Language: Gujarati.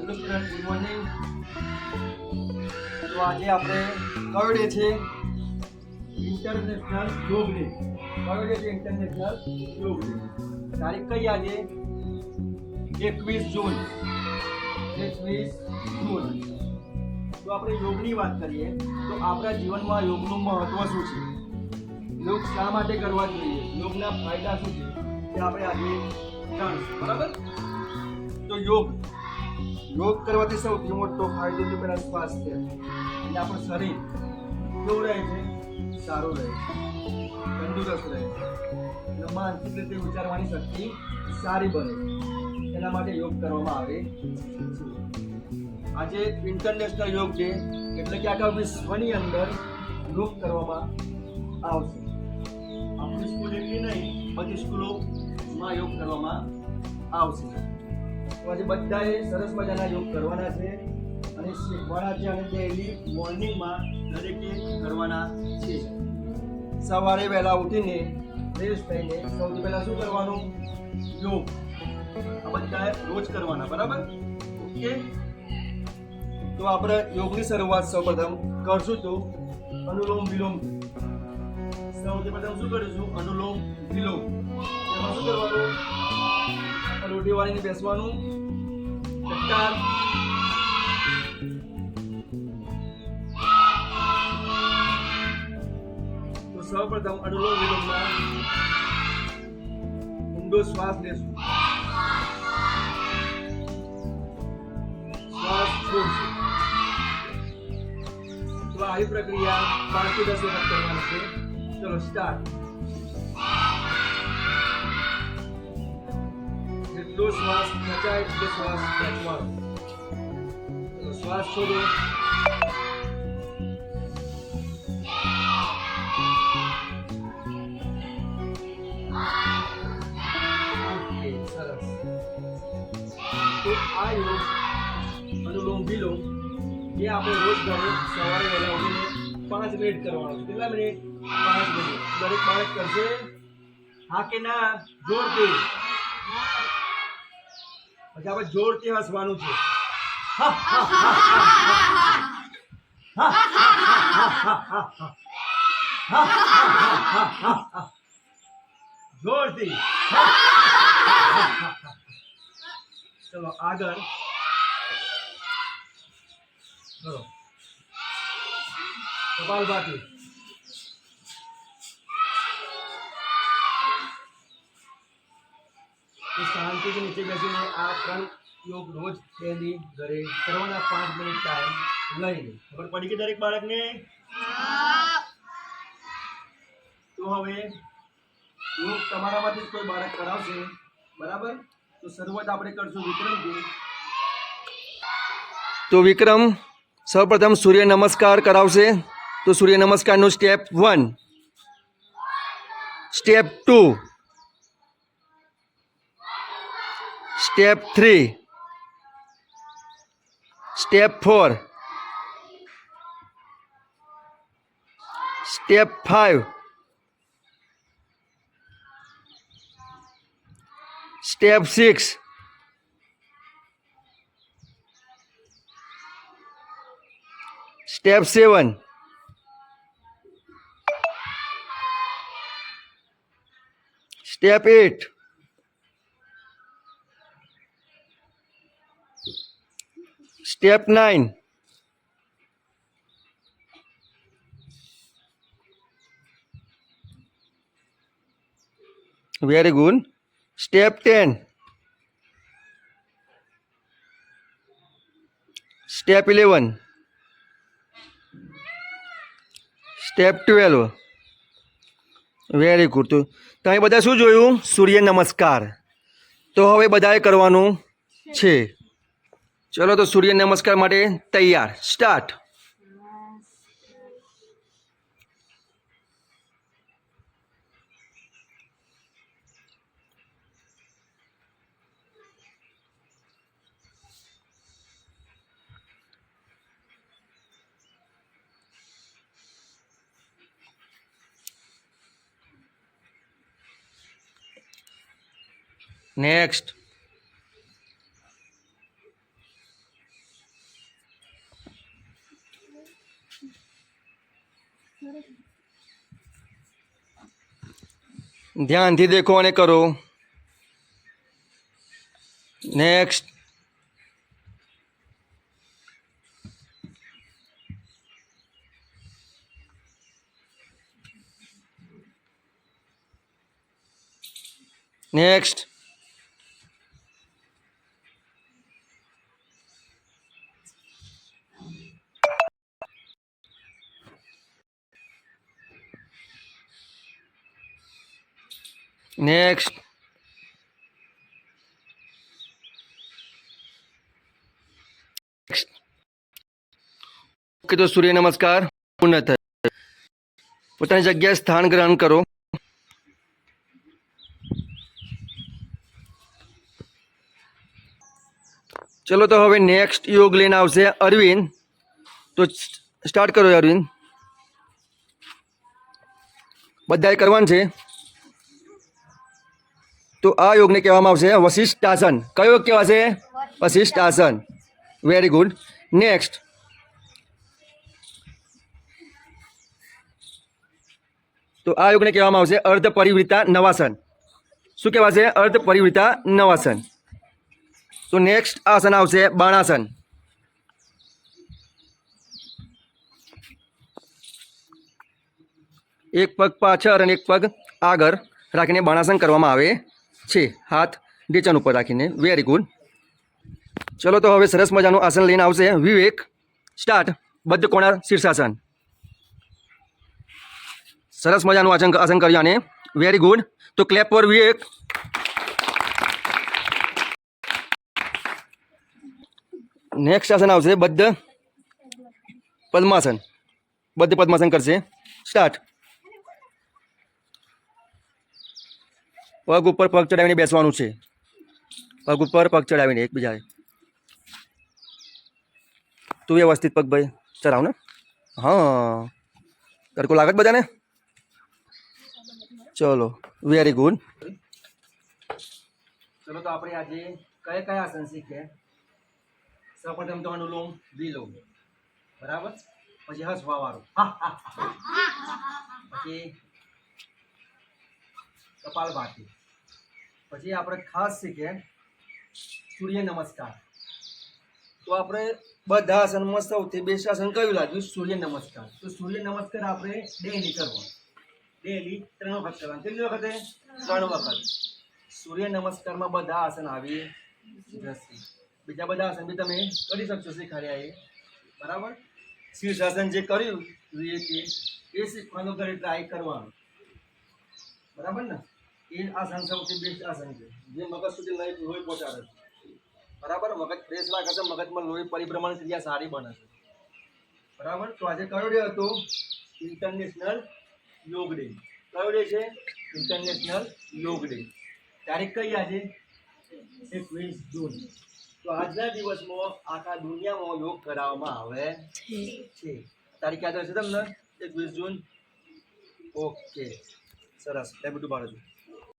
Hello student, good morning. તો આજે આપણે કયો ડે છે? ઇન્ટરનેશનલ યોગ ડે. કયો ડે છે? ઇન્ટરનેશનલ યોગ ડે. તારીખ કઈ આજે? 21 જૂન. 21 જૂન. તો આપણે યોગની વાત કરીએ તો આપણા જીવનમાં યોગનું મહત્વ શું છે? યોગ શા માટે કરવા જોઈએ? યોગના ફાયદા શું છે? તે આપણે આજે જાણીશું. બરાબર? તો યોગ કરવાથી સૌથી મોટો ફાયદો તો પેલા સ્વાસ્થ્ય, એટલે આપણું શરીર કેવું રહે છે? સારું રહે છે, તંદુરસ્ત રહે છે, અને માનસિક રીતે વિચારવાની શક્તિ સારી બને છે. એના માટે યોગ કરવામાં આવે છે. આજે ઇન્ટરનેશનલ યોગ ડે એટલે કે આખા વિશ્વની અંદર યોગ કરવામાં આવશે. આપણી સ્કૂલ એટલી નહીં, બધી સ્કૂલોમાં યોગ કરવામાં આવશે. તો આજે બધાએ સરસ મજાના યોગ કરવાના છે અને શીખવાના છે, અને ડેઈલી મોર્નિંગમાં દરેકે કરવાના છે. સવારે વહેલા ઉઠીને ફ્રેશ થઈને સૌથી પહેલા શું કરવાનું? યોગ. આ બધાએ રોજ કરવાના. બરાબર? ઓકે. તો આપણે યોગની શરૂઆત સૌપ્રથમ કરશું તો અનુલોમ વિલોમ. સૌથી પ્રથમ શું કરીશું? અનુલોમ વિલોમ. એમાં શું કરવાનું? રોટી વાળીને બેસવાનું. ચટ્ટાન. તો સૌપ્રથમ અનુલોમ વિલોમમાં ઊંડો શ્વાસ લેશું, શ્વાસ છોડશું. તો આવી પ્રક્રિયા 5 થી 10 વખત કરવાની છે. ચલો સ્ટાર્ટ. જેટલો શ્વાસ ખેંચાય એટલો શ્વાસ ખેંચવાનો. ચલો શ્વાસ છોડો. સરસ. તો આ યોગ અનુલોમ વિલોમ એ આપણે રોજ ઘરે સવારે વહેલા ઉઠીને 5 મિનિટ કરવાનો છે. કેટલા મિનિટ? 5 મિનિટ. દરેક બાળક કરશે? હા કે ના? જોરથી. પછી આપણે જોરથી હસવાનું છે. જોરથી. ચલો આગળ. ચલો કપાલભાતી. શાંતિથી નીચે બેસીને આ 3 યોગ રોજ ડેલી ઘરે કરવાના. 5 મિનિટ ટાઈમ લઈને. ખબર પડી કે દરેક બાળકને? તો હવે યોગ તમારામાંથી કોઈ બાળક કરાવશે. બરાબર? તો શરૂઆત આપણે કરશું વિક્રમથી. તો વિક્રમ સૌપ્રથમ સૂર્ય નમસ્કાર કરાવશે. તો સૂર્ય નમસ્કારનું step 1, step 2, step 3, step 4, step 5, step 6, step 7, step 8, step 9, very good, step 10, step 11, step 12. Very good. તો તમે બધા શું જોયું? સૂર્ય નમસ્કાર. તો હવે બધાએ કરવાનું છે. ચલો તો સૂર્ય નમસ્કાર માટે તૈયાર. સ્ટાર્ટ. નેક્સ્ટ. ધ્યાનથી દેખો અને કરો. નેક્સ્ટ. નેક્સ્ટ. નેક્સ્ટ. ઓકે, તો સૂર્ય નમસ્કાર પૂર્ણ થયો. પોતાની જગ્યાએ સ્થાન ગ્રહણ કરો. ચલો, તો હવે નેક્સ્ટ યોગ લઈને આવશે અરવિંદ. તો સ્ટાર્ટ કરો અરવિંદ. બધાએ કરવાનું છે. તો આ યોગને કહેવામાં આવશે વશિષ્ઠાસન. કયો યોગ કહેવાશે? વશિષ્ઠાસન. Very good. નેક્સ્ટ. તો આ યોગને કહેવામાં આવશે અર્ધ પરિવૃત્તા નવાસન. શું કહેવાશે? અર્ધ પરિવૃત્તા નવાસન. તો નેક્સ્ટ આસન આવશે બાણાસન. એક પગ પાછળ અને એક પગ આગળ રાખીને બાણાસન કરવામાં આવે છે, હાથ ઢીંચણ ઉપર રાખીને. Very good. ચલો, તો હવે સરસ મજાનું આસન લઈને આવશે વિવેક. સ્ટાર્ટ. બદ્ધ કોણાર શીર્ષાસન. સરસ મજાનું આસન કર્યું અને વેરી ગુડ. તો ક્લેપ ફોર વિવેક. નેક્સ્ટ આસન આવશે બદ્ધ પદ્માસન. બદ્ધ પદ્માસન કરશે. સ્ટાર્ટ. પગ ઉપર પગ ચડાવીને બેસવાનું છે. પગ ઉપર પગ ચડાવીને એકબીજા. તું વ્યવસ્થિત પગ ભાઈ ચડાવ ને. હા, તડકો લાગે બધાને. ચલો, વેરી ગુડ. ચલો, તો આપણે આજે કયા કયા આસન શીખીએ? સૌપ્રથમ તો અનુલોમ વિલોમ, બરાબર. પછી હસવા વાળું, પછી કપાલભાતિ. પછી આપણે ખાસ શીખીએ સૂર્ય નમસ્કાર. તો આપણે બધા આસનમાં સૌથી બેસ્ટ આસન કયું લાગ્યું? સૂર્ય નમસ્કાર. તો સૂર્ય નમસ્કાર આપણે ડેલી કરવો. ડેલી 3 વખત કરવાનું. કેટલી વખતે? 3 વખત. સૂર્ય નમસ્કારમાં બધા આસન આવી જશે. બીજા બધા આસન બી તમે કરી શકશો શીખાડ્યા એ, બરાબર. શીર્ષાસન જે કર્યું એ શીખવાનું ઘરે ટ્રાય કરવાનું, બરાબર ને. એ આસન સૌથી બેસ્ટ આસન છે જે મગજ સુધી લોહી પહોંચાડે છે, બરાબર. મગજ ફ્રેશ રાખે છે, મગજમાં લોહી પરિભ્રમણ ક્રિયા સારી બને છે, બરાબર. તો આજે કયો ડે હતો? ઇન્ટરનેશનલ યોગ ડે. કયો ડે છે? ઇન્ટરનેશનલ યોગ ડે. તારીખ કઈ આજે? 21 જૂન. તો આજના દિવસમાં આખા દુનિયામાં યોગ કરાવવામાં આવે છે. તારીખ યાદ રહેશે તમને? 21 જૂન. ઓકે, સરસ. બધું બાળજો.